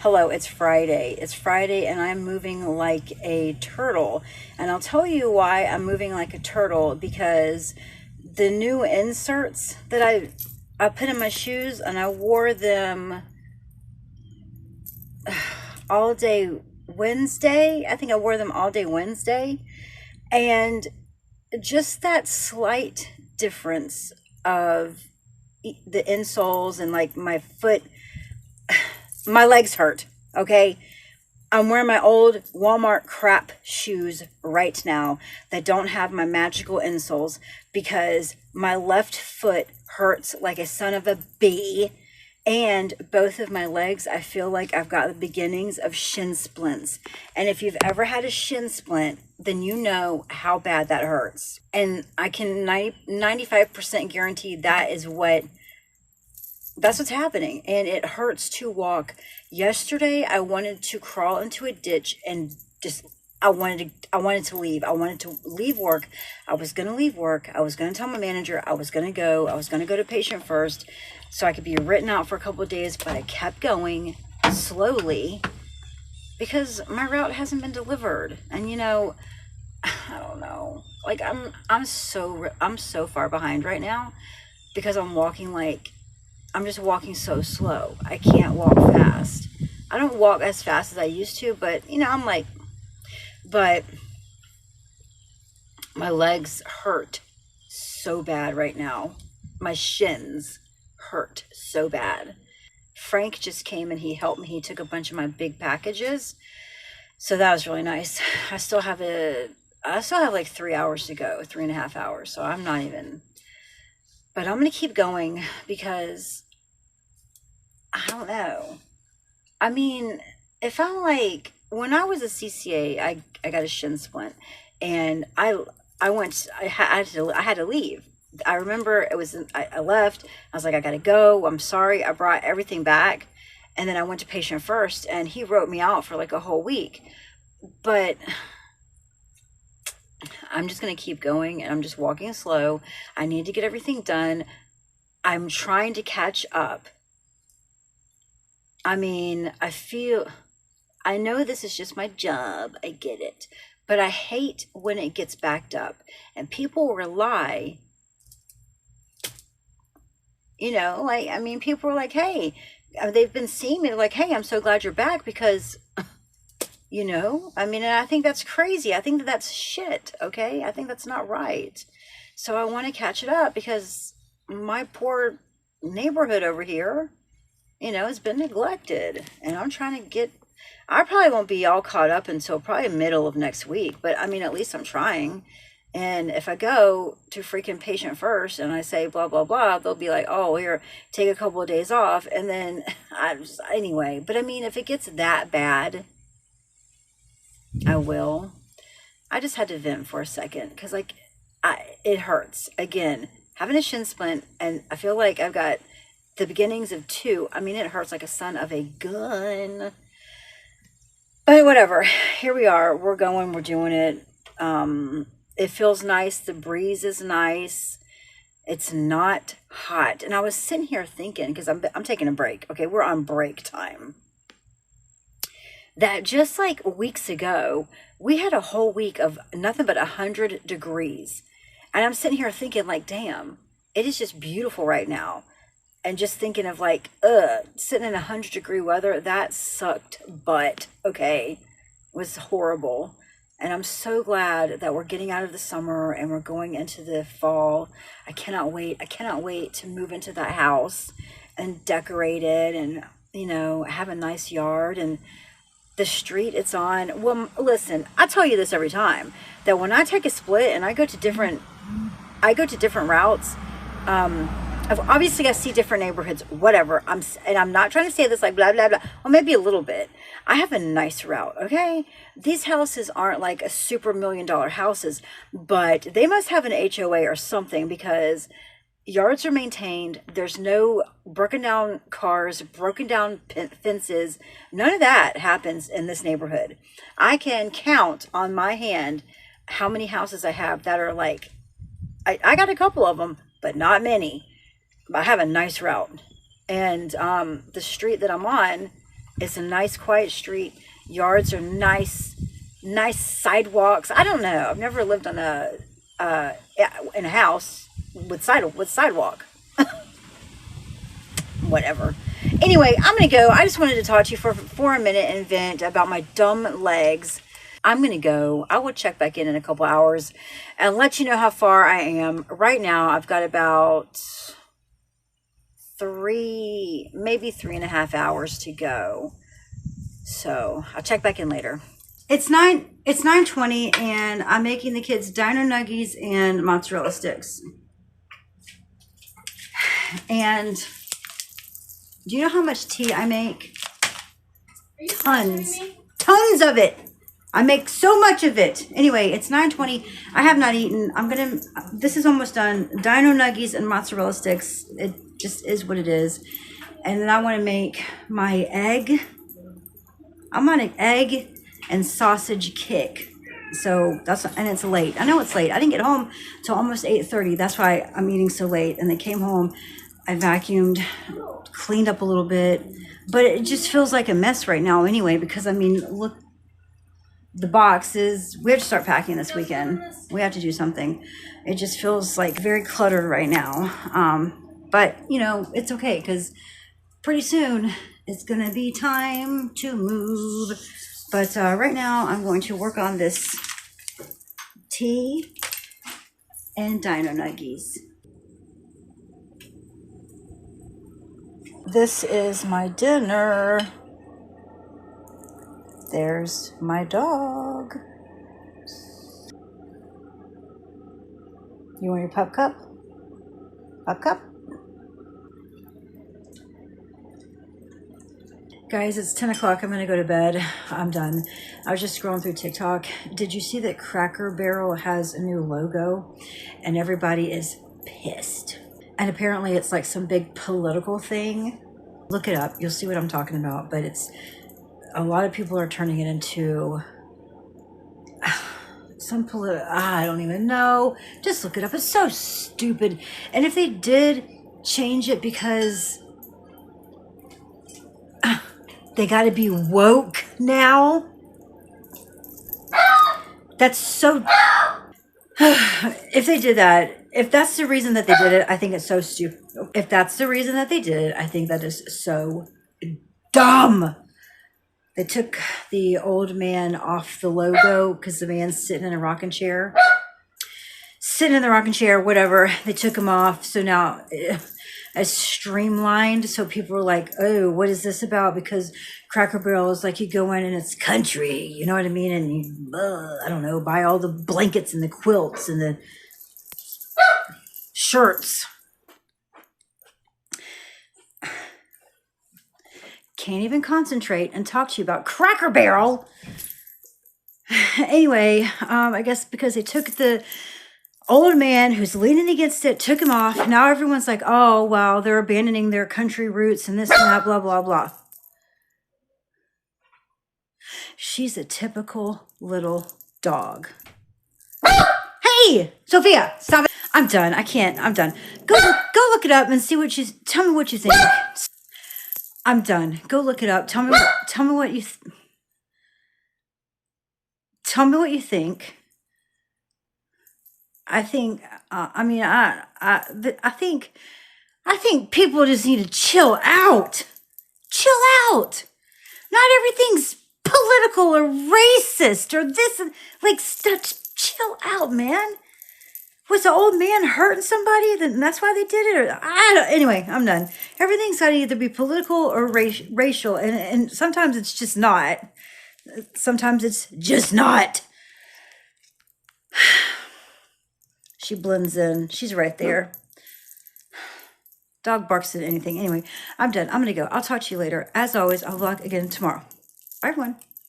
Hello, it's Friday. It's Friday and I'm moving like a turtle. And I'll tell you why I'm moving like a turtle, because the new inserts that I put in my shoes, and I wore them all day Wednesday. I think I wore them all day Wednesday. And just that slight difference of the insoles and like my foot, my legs hurt, okay? I'm wearing my old Walmart crap shoes right now that don't have my magical insoles because my left foot hurts like a son of a bee. And both of my legs, I feel like I've got the beginnings of shin splints. And if you've ever had a shin splint, then you know how bad that hurts. And I can 95% guarantee that's what's happening. And it hurts to walk. Yesterday, I wanted to crawl into a ditch and just, I wanted to leave. I wanted to leave work. I was going to leave work. I was going to tell my manager I was going to go. I was going to go to patient first so I could be written out for a couple of days, but I kept going slowly because my route hasn't been delivered. And you know, I don't know. Like I'm so far behind right now because I'm just walking so slow. I can't walk fast. I don't walk as fast as I used to, but you know, but my legs hurt so bad right now. My shins hurt so bad. Frank just came and he helped me. He took a bunch of my big packages. So that was really nice. I still have like 3 hours to go, 3.5 hours. So I'm not even, but I'm going to keep going because I don't know. I mean, if I'm like, when I was a CCA, I got a shin splint and I had to leave. I remember I left. I was like, I gotta go. I'm sorry. I brought everything back. And then I went to patient first and he wrote me out for like a whole week. But I'm just going to keep going and I'm just walking slow. I need to get everything done. I'm trying to catch up. I mean, I know this is just my job. I get it. But I hate when it gets backed up and people rely, you know, like, I mean, people are like, hey, they've been seeing me like, hey, I'm so glad you're back because, you know, I mean, and I think that's crazy. I think that's shit. Okay. I think that's not right. So I want to catch it up because my poor neighborhood over here, you know, has been neglected and I'm trying to I probably won't be all caught up until probably middle of next week, but I mean, at least I'm trying. And if I go to freaking patient first and I say blah, blah, blah, they'll be like, oh, here, take a couple of days off. And then anyway, but I mean, if it gets that bad, I will. I just had to vent for a second because like it hurts. Again, having a shin splint and I feel like I've got the beginnings of two. I mean, it hurts like a son of a gun. But whatever, here we are. We're going, we're doing it. It feels nice. The breeze is nice. It's not hot. And I was sitting here thinking, because I'm taking a break. Okay, we're on break time. That just like weeks ago, we had a whole week of nothing but 100 degrees. And I'm sitting here thinking like, damn, it is just beautiful right now. And just thinking of like, sitting in 100-degree weather, that sucked butt, okay? It was horrible. And I'm so glad that we're getting out of the summer and we're going into the fall. I cannot wait. I cannot wait to move into that house and decorate it and, you know, have a nice yard and the street it's on. Well, listen, I tell you this every time that when I take a split and I go to different routes, obviously I see different neighborhoods, whatever. And I'm not trying to say this like blah, blah, blah. Well, maybe a little bit. I have a nice route, okay? These houses aren't like a super $1 million houses, but they must have an HOA or something because yards are maintained. There's no broken down cars, broken down fences. None of that happens in this neighborhood. I can count on my hand how many houses I have that are like, I got a couple of them, but not many. I have a nice route. And the street that I'm on, It's a nice, quiet street. Yards are nice, nice sidewalks. I don't know. I've never lived on in a house with sidewalk. Whatever. Anyway, I'm gonna go. I just wanted to talk to you for a minute and vent about my dumb legs. I'm gonna go. I will check back in a couple hours and let you know how far I am. Right now, I've got about maybe 3.5 hours to go. So I'll check back in later. It's 9:20 and I'm making the kids dino nuggies and mozzarella sticks. And do you know how much tea I make? Tons of it. I make so much of it. Anyway, it's 9:20. I have not eaten. This is almost done. Dino nuggies and mozzarella sticks. It just is what it is. And then I want to make my egg. I'm on an egg and sausage kick. So and it's late. I know it's late. I didn't get home till almost 8:30. That's why I'm eating so late. And they came home. I vacuumed, cleaned up a little bit, but it just feels like a mess right now anyway, because I mean, look, the boxes, we have to start packing this weekend. We have to do something. It just feels like very cluttered right now. But you know, it's okay because pretty soon it's going to be time to move. But right now I'm going to work on this tea and dino nuggies. This is my dinner. There's my dog. You want your pup cup? Pup cup? Guys, it's 10 o'clock. I'm going to go to bed. I'm done. I was just scrolling through TikTok. Did you see that Cracker Barrel has a new logo? And everybody is pissed. And apparently it's like some big political thing. Look it up. You'll see what I'm talking about. But it's a lot of people are turning it into some I don't even know. Just look it up. It's so stupid. And if they did change it because they got to be woke now, that's so... If they did that, if that's the reason that they did it, I think it's so stupid. If that's the reason that they did it, I think that is so dumb. They took the old man off the logo because the man's sitting in a rocking chair. Sitting in the rocking chair, whatever. They took him off. So now it's streamlined. So people are like, oh, what is this about? Because Cracker Barrel is like you go in and it's country. You know what I mean? And you, I don't know, buy all the blankets and the quilts and the shirts. Can't even concentrate and talk to you about Cracker Barrel. Anyway, I guess because they took the old man who's leaning against it, took him off. Now everyone's like, oh, wow, they're abandoning their country roots and this and that, blah, blah, blah. She's a typical little dog. Hey, Sophia, stop it. I'm done. I can't. I'm done. Go look it up and see what tell me what you think. I'm done. Go look it up. Tell me what you tell me what you think. I think I think people just need to chill out. Chill out. Not everything's political or racist or this, like, stuff. Chill out, man. Was the old man hurting somebody? Then that's why they did it? Or anyway, I'm done. Everything's got to either be political or racial, and sometimes it's just not. Sometimes it's just not. She blends in. She's right there. Dog barks at anything. Anyway, I'm done. I'm going to go. I'll talk to you later. As always, I'll vlog again tomorrow. Bye, everyone.